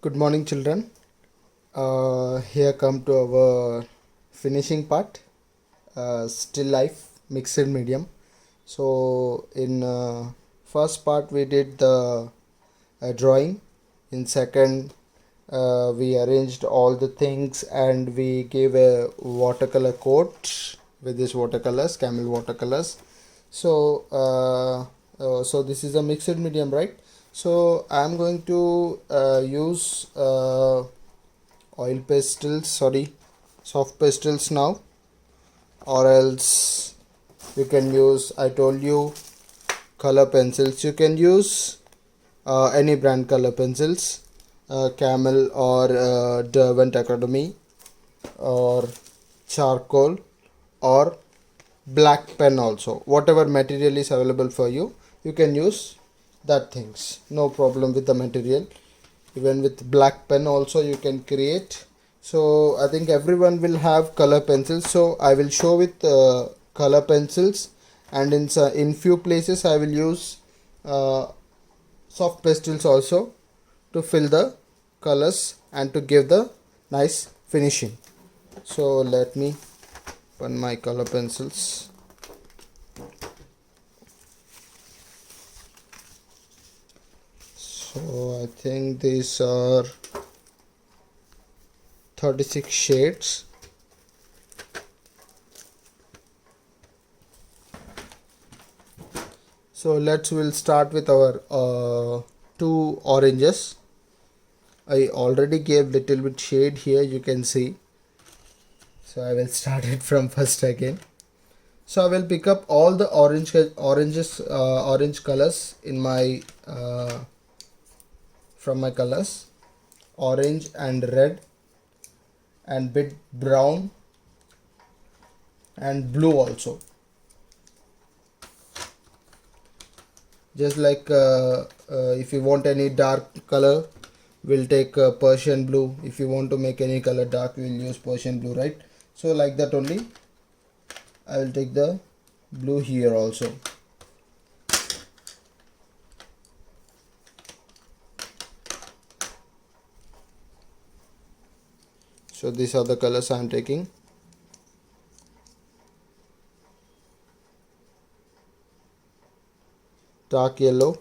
Good morning, children. Here come to our finishing part. Still life, mixed medium. So in first part we did the drawing. In second, we arranged all the things and we gave a watercolor coat with these watercolors, camel watercolors. So this is a mixed medium, right? So I'm going to use oil pastels, sorry, soft pastels now, or else you can use, I told you, color pencils. You can use any brand color pencils, Camel or Derwent Academy or charcoal or black pen also. Whatever material is available for you, you can use that things. No problem with the material. Even with black pen also you can create. So I think everyone will have color pencils. So I will show with color pencils, and in few places I will use uh, soft pastels also to fill the colors and to give the nice finishing. So let me open my color pencils. So I think these are 36 shades. So we'll start with our two oranges. I already gave little bit shade here, you can see. So I will start it from first again. So I will pick up all the orange colors in my from my colors, orange and red and bit brown and blue also. Just like if you want any dark color, we'll take Persian blue. If you want to make any color dark, we'll use Persian blue, right? So like that only I will take the blue here also. So these are the colors I am taking. Dark yellow,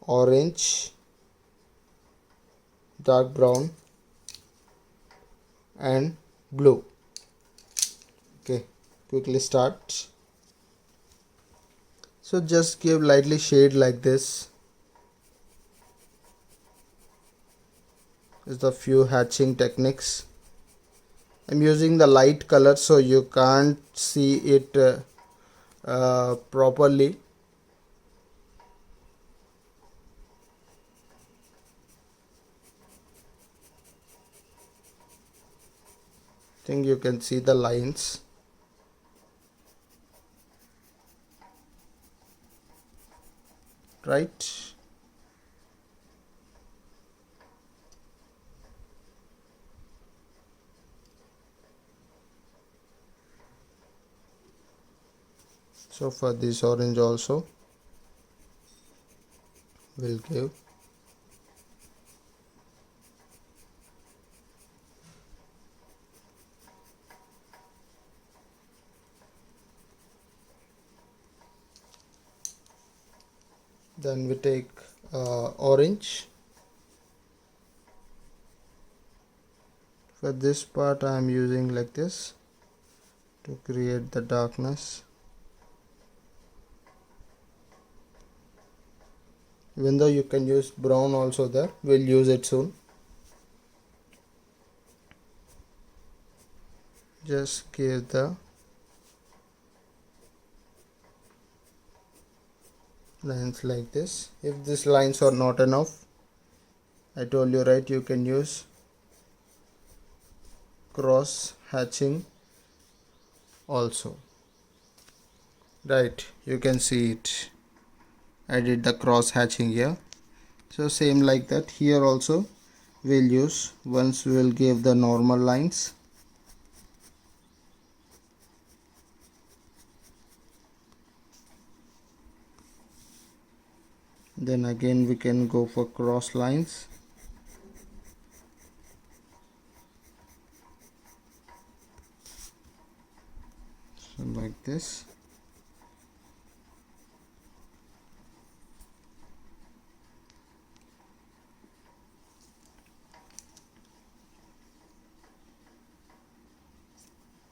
orange, dark brown and blue. Okay, quickly start. So just give lightly shade like this. Just a few hatching techniques. I'm using the light color so you can't see it properly. I think you can see the lines. Right? So for this orange also we'll give then we take orange. For this part I am using like this to create the darkness. Even though you can use brown also there, we'll use it soon. Just give the lines like this. If these lines are not enough, I told you, right, you can use cross hatching also. Right, you can see it. I did the cross hatching here. So same like that here also we'll use. Once we will give the normal lines. Then again we can go for cross lines. like this.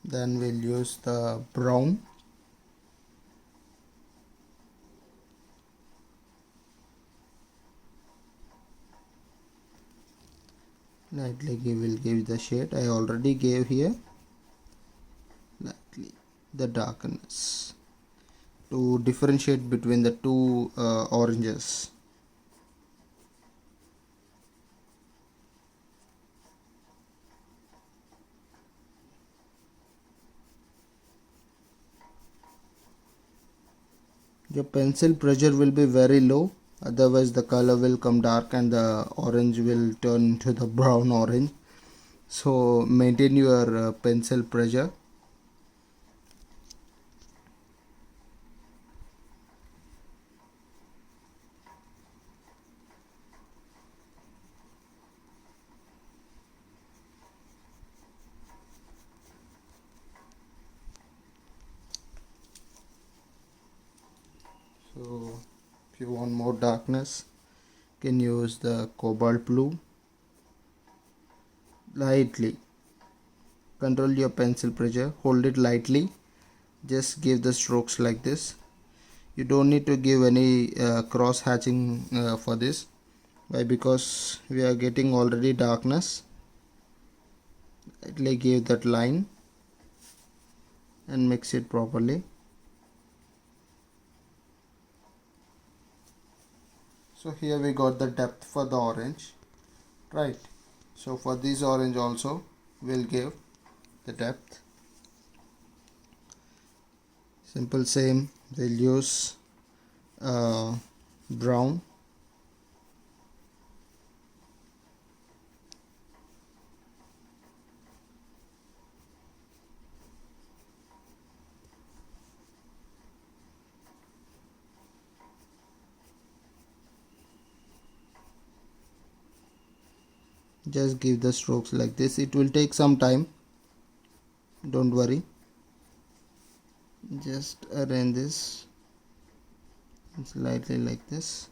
Then we'll use the brown. Lightly will give the shade. I already gave here lightly the darkness to differentiate between the two oranges. Your pencil pressure will be very low, otherwise the color will come dark and the orange will turn into the brown orange. So maintain your pencil pressure. So if you want more darkness, you can use the cobalt blue. Lightly control your pencil pressure, hold it lightly, just give the strokes like this. You don't need to give any cross hatching for this. Why? Because we are getting already darkness. Lightly give that line and mix it properly. So here we got the depth for the orange, right? So for this orange also we'll give the depth. Simple same, we'll use brown. Just give the strokes like this. It will take some time, don't worry. Just arrange this slightly like this.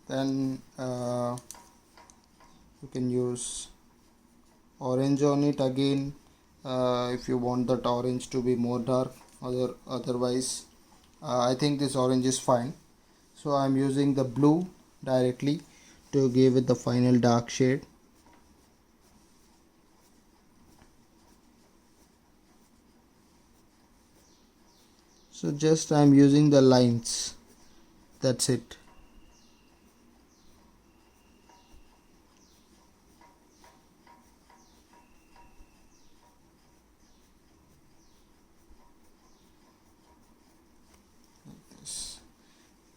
Then you can use orange on it again if you want that orange to be more dark. Otherwise I think this orange is fine. So I'm using the blue directly to give it the final dark shade. So just I'm using the lines, that's it.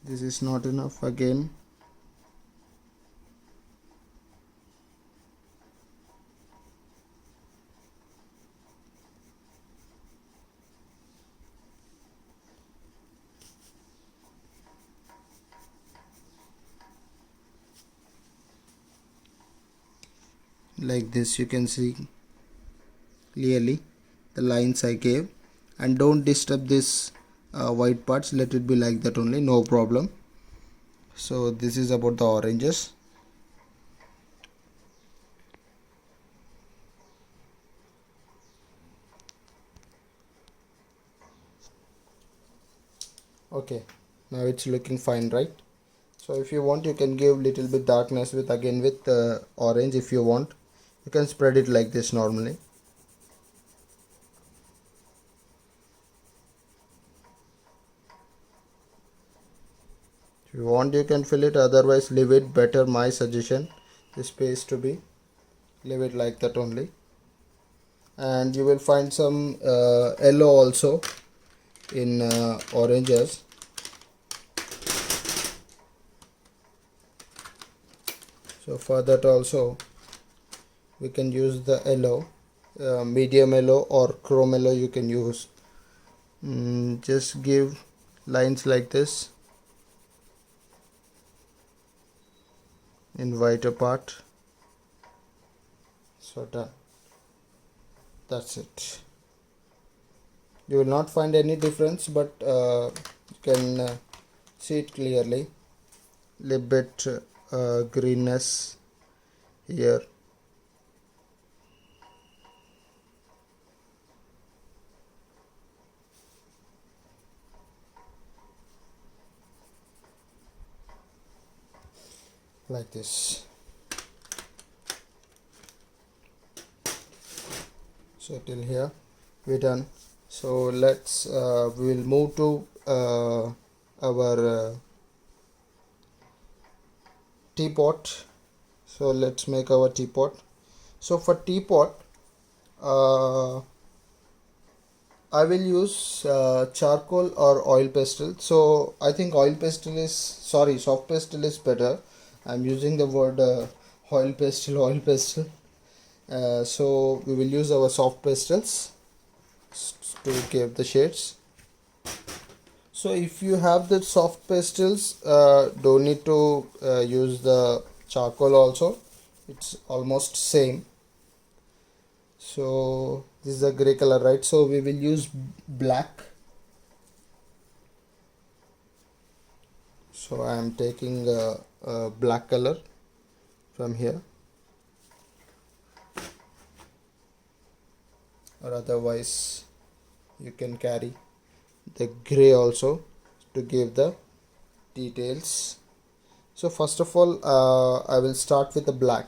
This is not enough again. Like this you can see clearly the lines I gave, and don't disturb this white parts, let it be like that only, no problem. So this is about the oranges. Okay, now it's looking fine, right? So if you want you can give little bit darkness with again with orange. If you want you can spread it like this normally. If you want you can fill it, otherwise leave it. Better, my suggestion, the space to be, leave it like that only. And you will find some yellow also in oranges. So for that also we can use the yellow, medium yellow or chrome yellow you can use. Just give lines like this in whiter part. So done, that's it. You will not find any difference, but you can see it clearly. Little bit greenness here. Like this. So till here we're done. So let's we will move to our teapot. So let's make our teapot. So for teapot, I will use charcoal or oil pastel. So I think oil pastel is, sorry, soft pastel is better. I'm using the word oil pastel. So we will use our soft pastels to give the shades. So if you have the soft pastels, don't need to use the charcoal also. It's almost same. So this is a gray color, right? So we will use black. So I am taking a black color from here, or otherwise you can carry the gray also to give the details. So first of all, I will start with the black.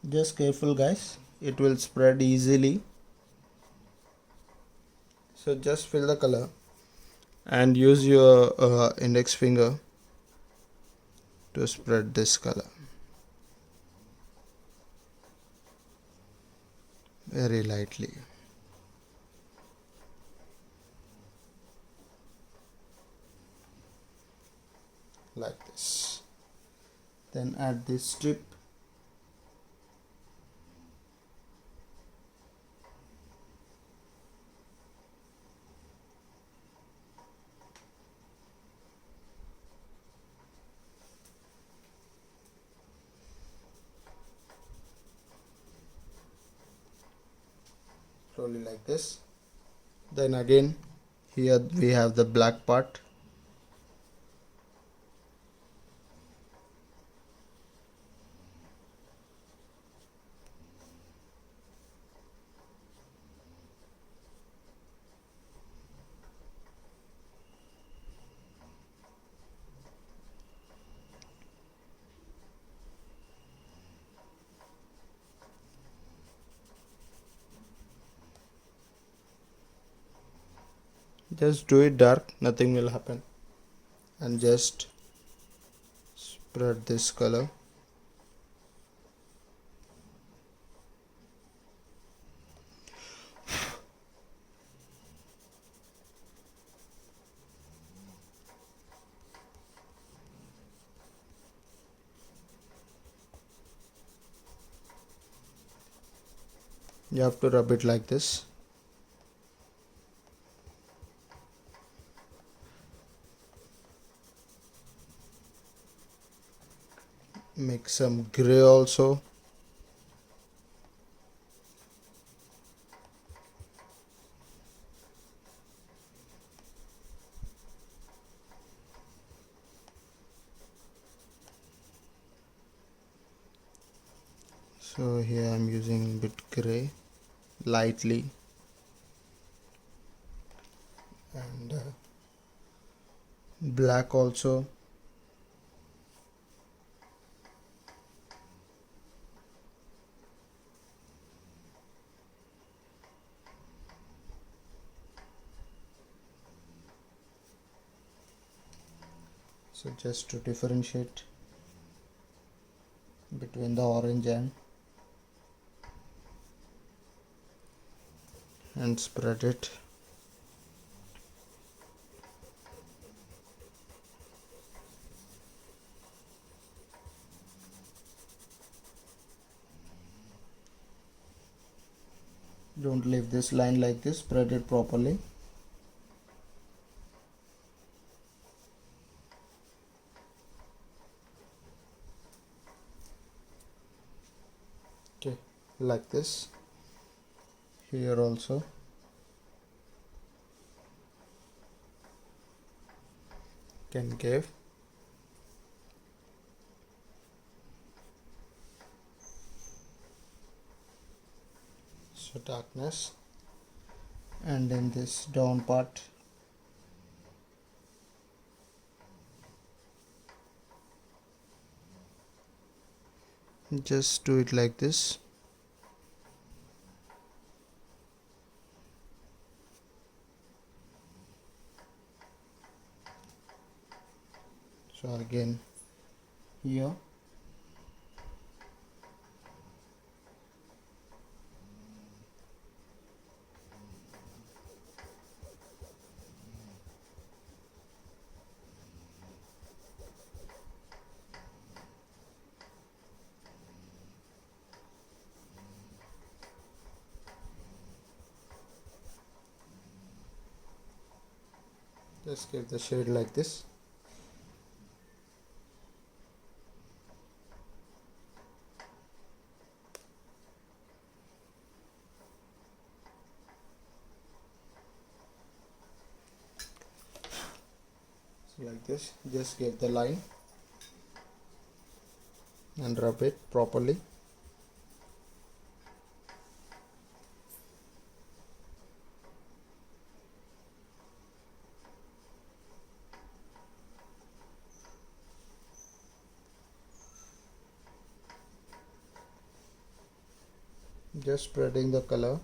Just careful guys, it will spread easily. So just fill the color and use your index finger to spread this color very lightly. Like this. Then add this strip. Slowly like this. Then again here we have the black part. Just do it dark, nothing will happen, and just spread this color. You have to rub it like this. Make some gray also. So here I'm using bit gray lightly, and black also. So just to differentiate between the orange and spread it. Don't leave this line like this, spread it properly. like this. Here also can give. So darkness, and in this down part just do it like this. So again here, just give the shade like this. So like this, just give the line and rub it properly. Just spreading the color.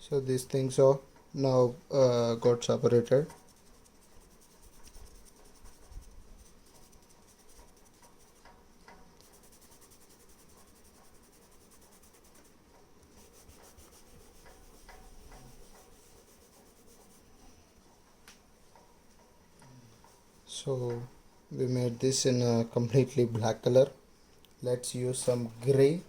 So these things are now got separated. So we made this in a completely black color. Let's use some gray.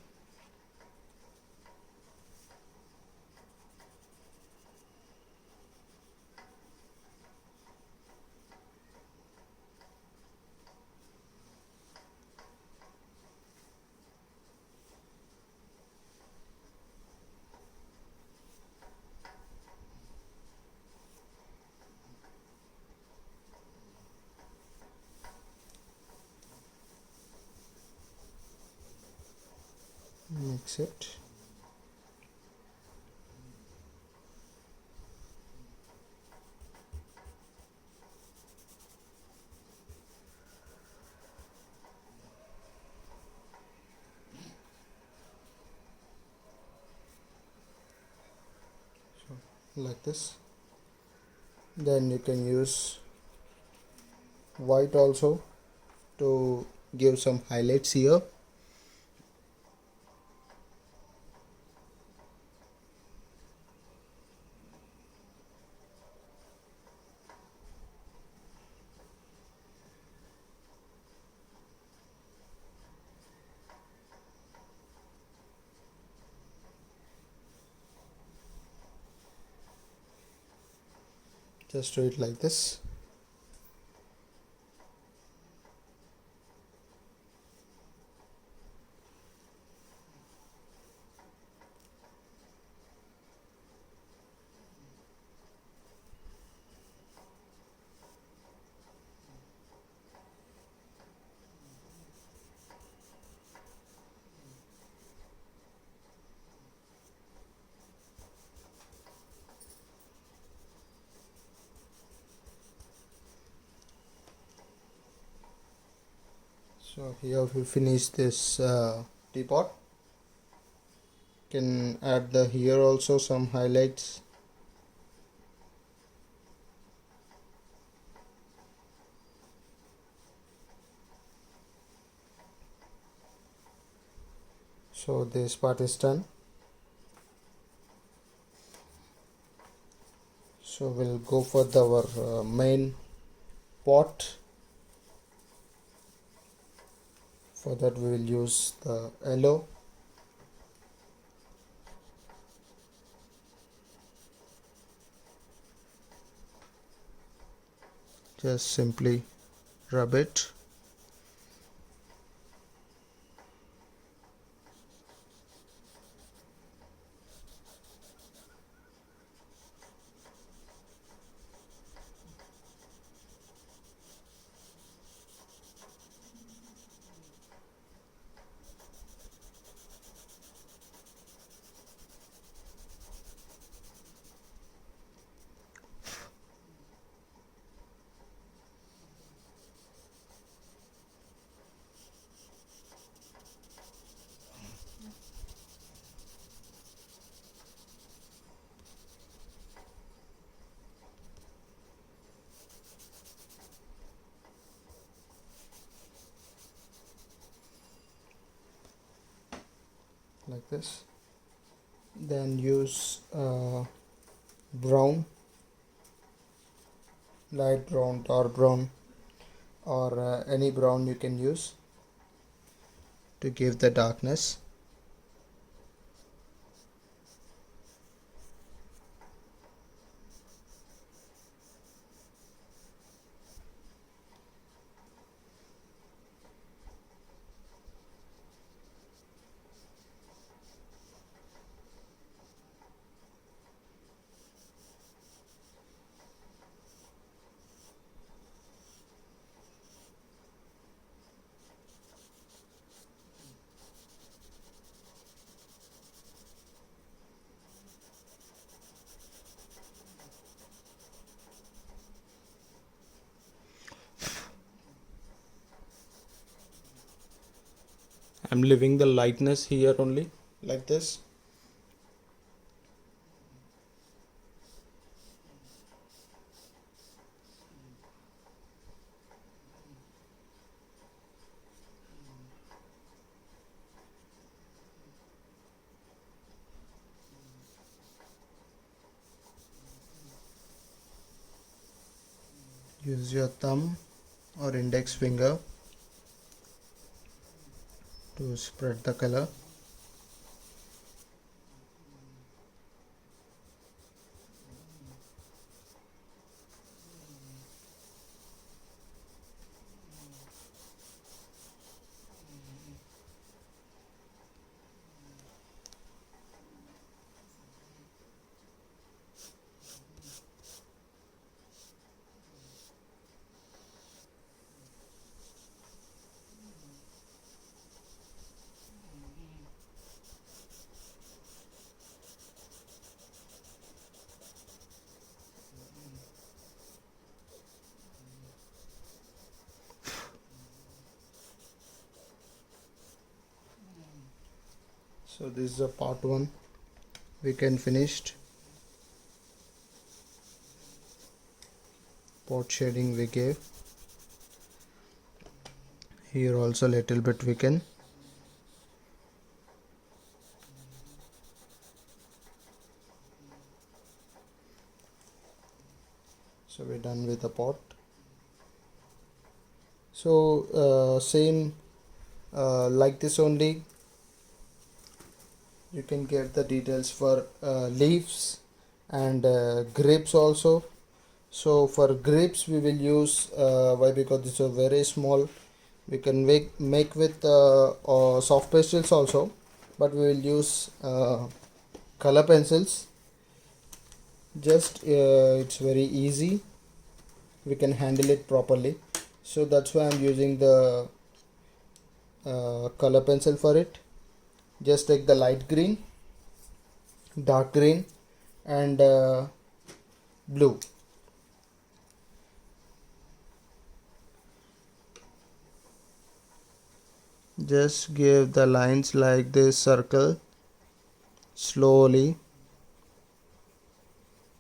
Mix it. Like this. Then you can use white also to give some highlights here. Just do it like this. So here we finish this teapot. Can add the here also some highlights. So this part is done. So we'll go for our main pot. For that we will use the yellow. Just simply rub it. Like this. Then use brown, light brown, dark brown, or any brown you can use to give the darkness. I'm leaving the lightness here only, like this. Use your thumb or index finger to spread the color. So this is a part 1. We can finished. Pot shading we gave. Here also little bit we can. So we're done with the pot. So same like this only. You can get the details for leaves and grapes also. So for grapes we will use why, because these are very small. We can make with soft pastels also, but we will use color pencils. Just it's very easy, we can handle it properly. So that's why I'm using the color pencil for it. Just take the light green, dark green, and blue. Just give the lines like this, circle slowly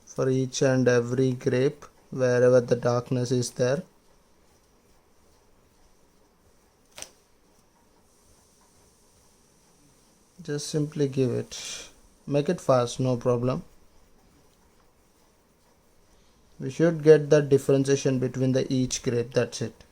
for each and every grape wherever the darkness is there. just simply give it, make it fast, no problem. We should get the differentiation between the each grade, that's it.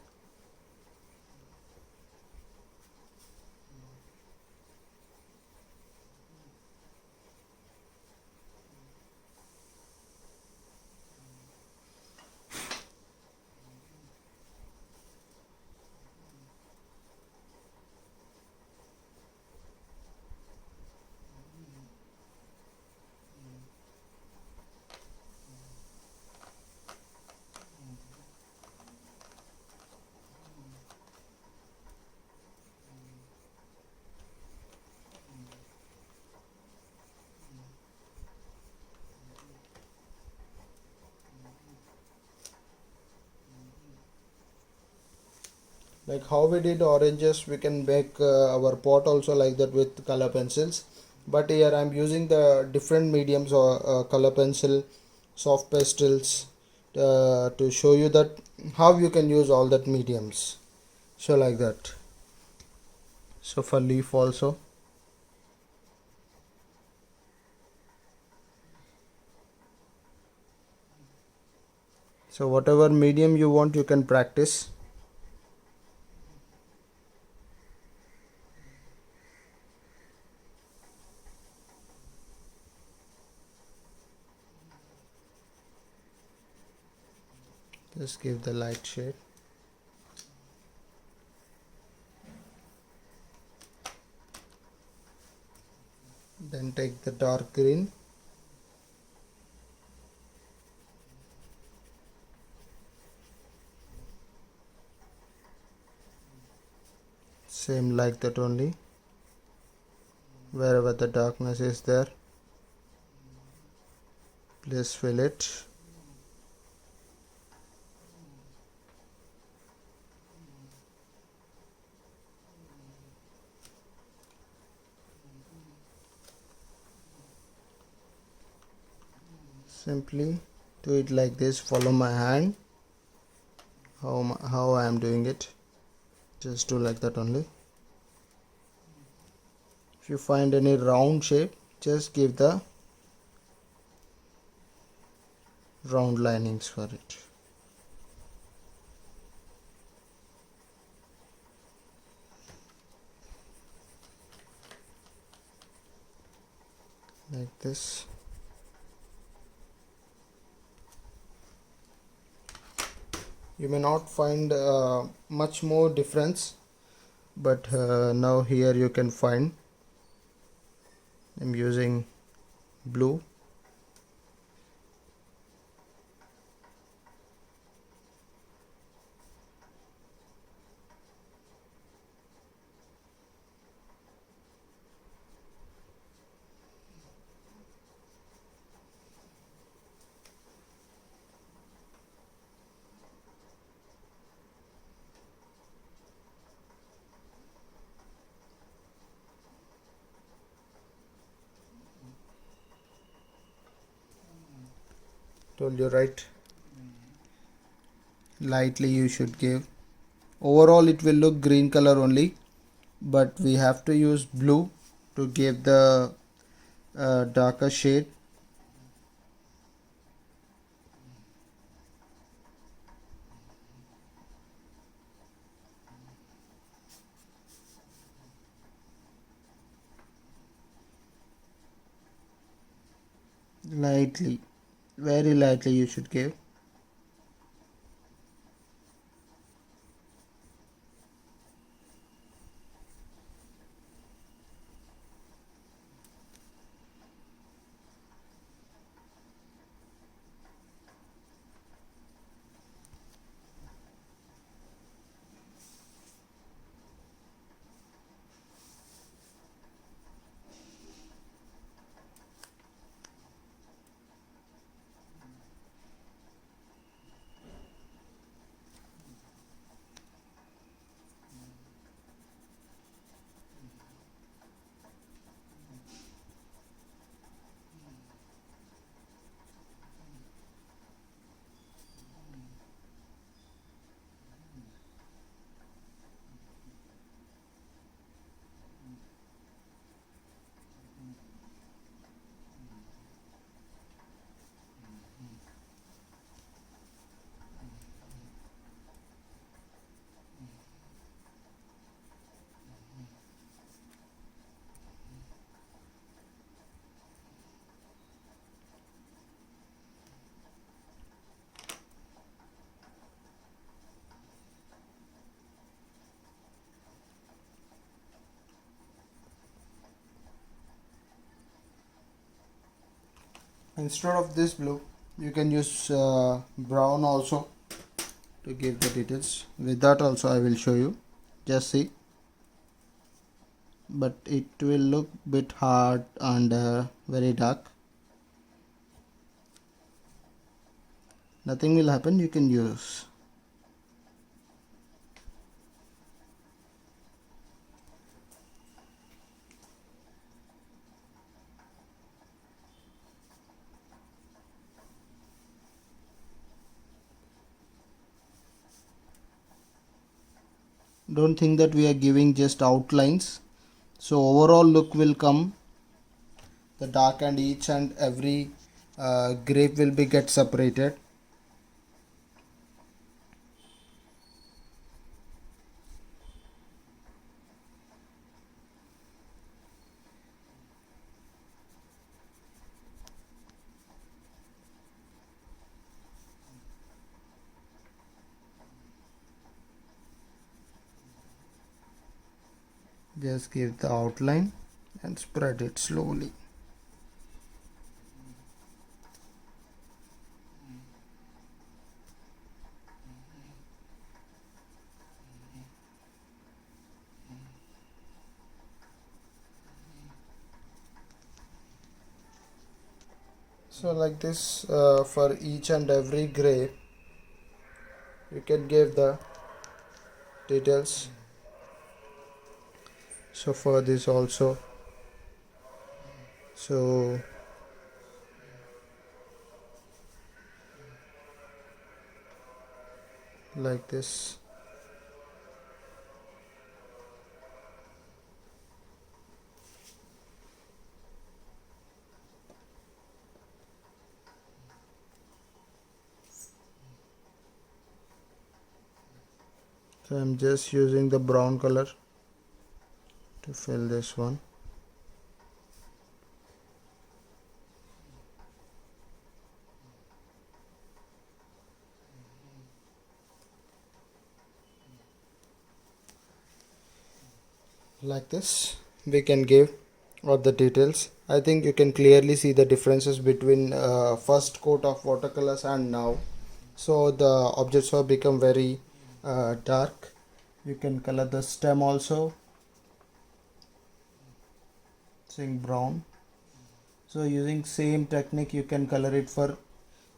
Like how we did oranges, we can make our pot also like that with color pencils, but here I'm using the different mediums or color pencil, soft pastels, to show you that how you can use all that mediums. So like that. So for leaf also, so whatever medium you want, you can practice. Just give the light shade. Then take the dark green. Same like that only. Wherever the darkness is there, please fill it. Simply do it like this, follow my hand, how I am doing it. Just do like that only. If you find any round shape, just give the round linings for it. Like this. You may not find much more difference, but now here you can find. I'm using blue. Told you right. Lightly you should give. Overall it will look green color only, but we have to use blue to give the darker shade. Lightly, very lightly you should give. Instead of this blue, you can use brown also to give the details. With that also I will show you, just see, but it will look bit hard and very dark. Nothing will happen, you can use. Don't think that we are giving just outlines, so overall look will come. The dark and each and every grape will be get separated. Just give the outline and spread it slowly. So like this, for each and every grape you can give the details. So for this also, so like this. So I'm just using the brown color to fill this one. Like this we can give all the details. I think you can clearly see the differences between first coat of watercolors and now. So the objects have become very dark. You can color the stem also, saying brown. So using same technique you can color it for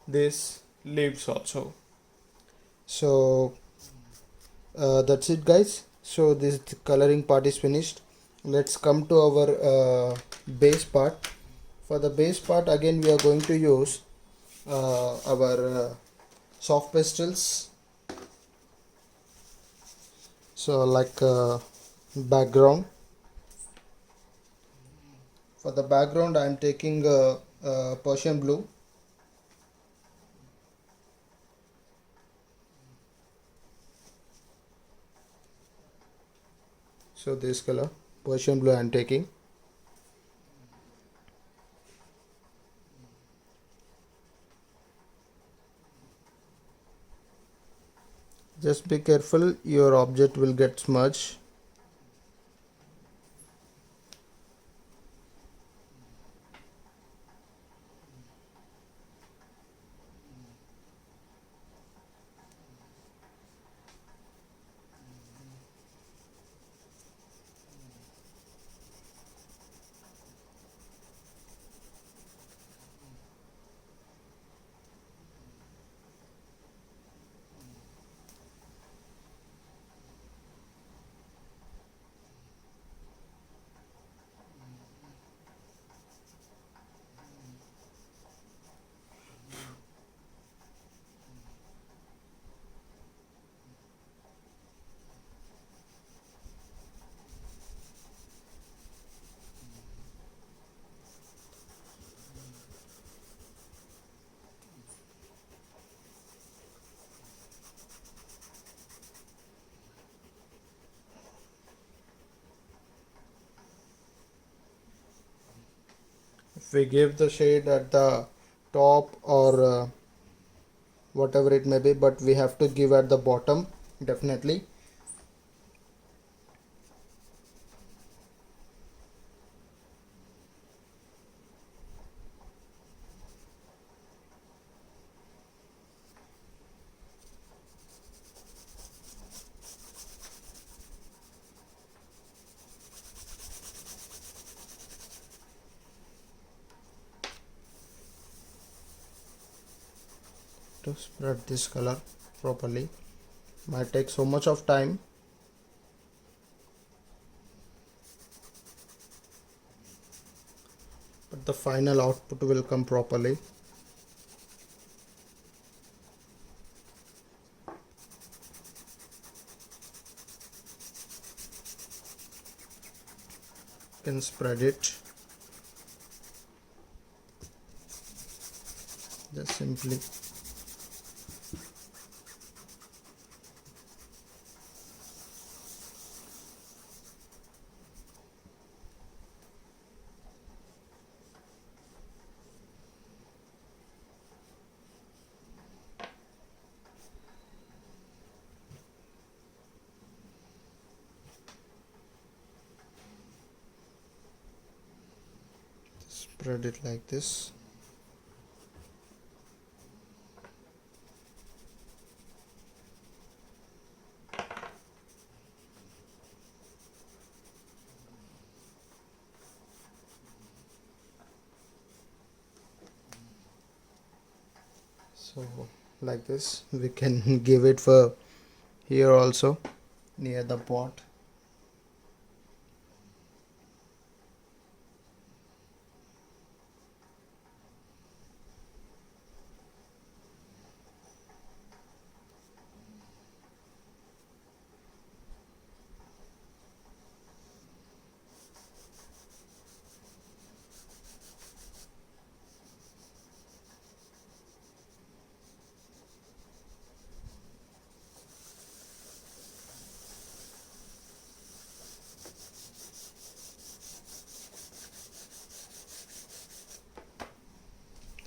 this leaves also. So that's it guys. So this coloring part is finished. Let's come to our base part. For the base part, again we are going to use our soft pastels. So like background. For the background I am taking Persian blue. So this color Persian blue I am taking. Just be careful, your object will get smudged. If we give the shade at the top or whatever it may be, but we have to give at the bottom definitely. to spread this color properly. Might take so much of time. But the final output will come properly. You can spread it. Just simply spread it like this. So like this, we can give it for here also near the pot.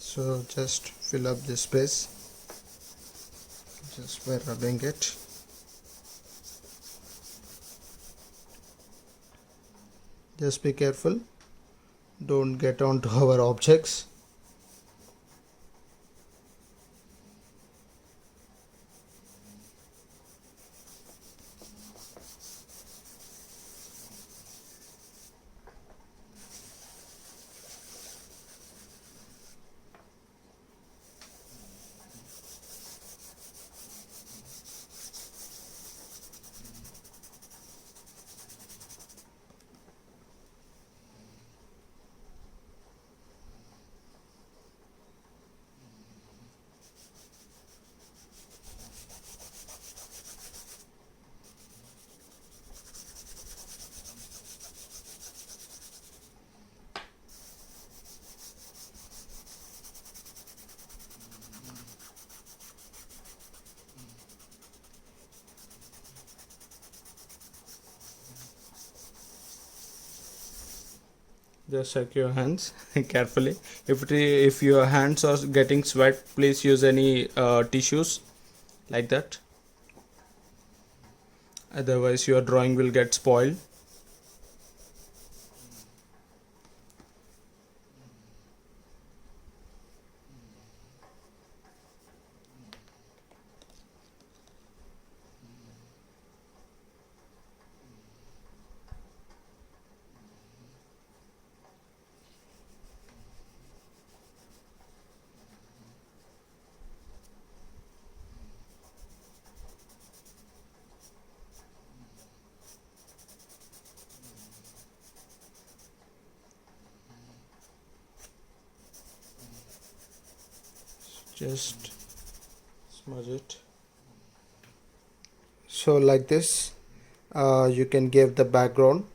So just fill up this space just by rubbing it. Just be careful, don't get onto our objects. Just check your hands carefully. If your hands are getting sweat, please use any tissues like that. Otherwise your drawing will get spoiled. Just smudge it. So like this, you can give the background.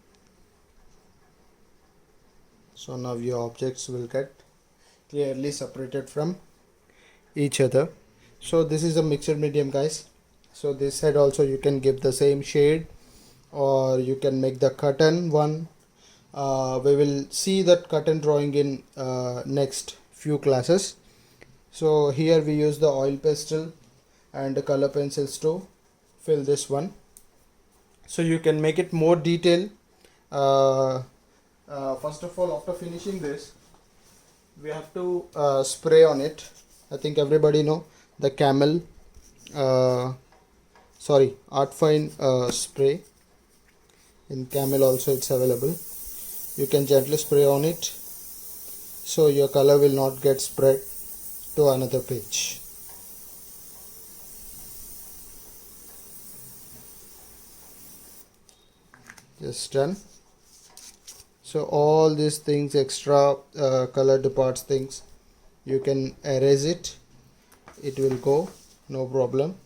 So now your objects will get clearly separated from each other. So this is a mixed medium, guys. So this side also you can give the same shade, or you can make the curtain one. We will see that curtain drawing in next few classes. So here we use the oil pastel and the color pencils to fill this one. So you can make it more detailed. First of all, after finishing this, we have to spray on it. I think everybody know the Camel Art Fine spray. In Camel also it's available. You can gently spray on it so your color will not get spread to another page. Just done. So all these things, extra color departs things, you can erase it, it will go, no problem.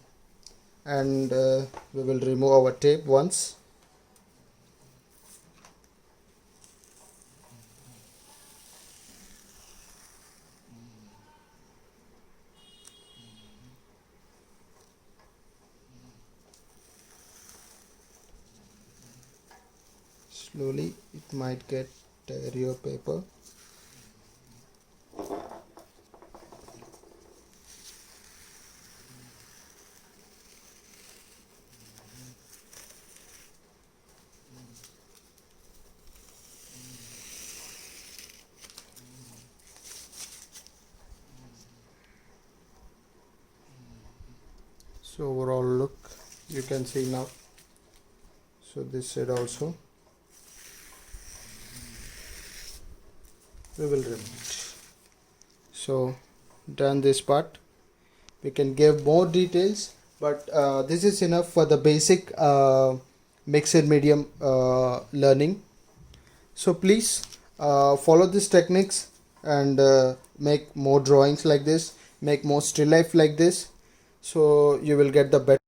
And we will remove our tape once. Slowly it might get tear your paper. So overall look you can see now. So this side also we will remove it. So done this part. We can give more details, but this is enough for the basic mixed medium learning. So please follow these techniques and make more drawings like this, make more still life like this, so you will get the better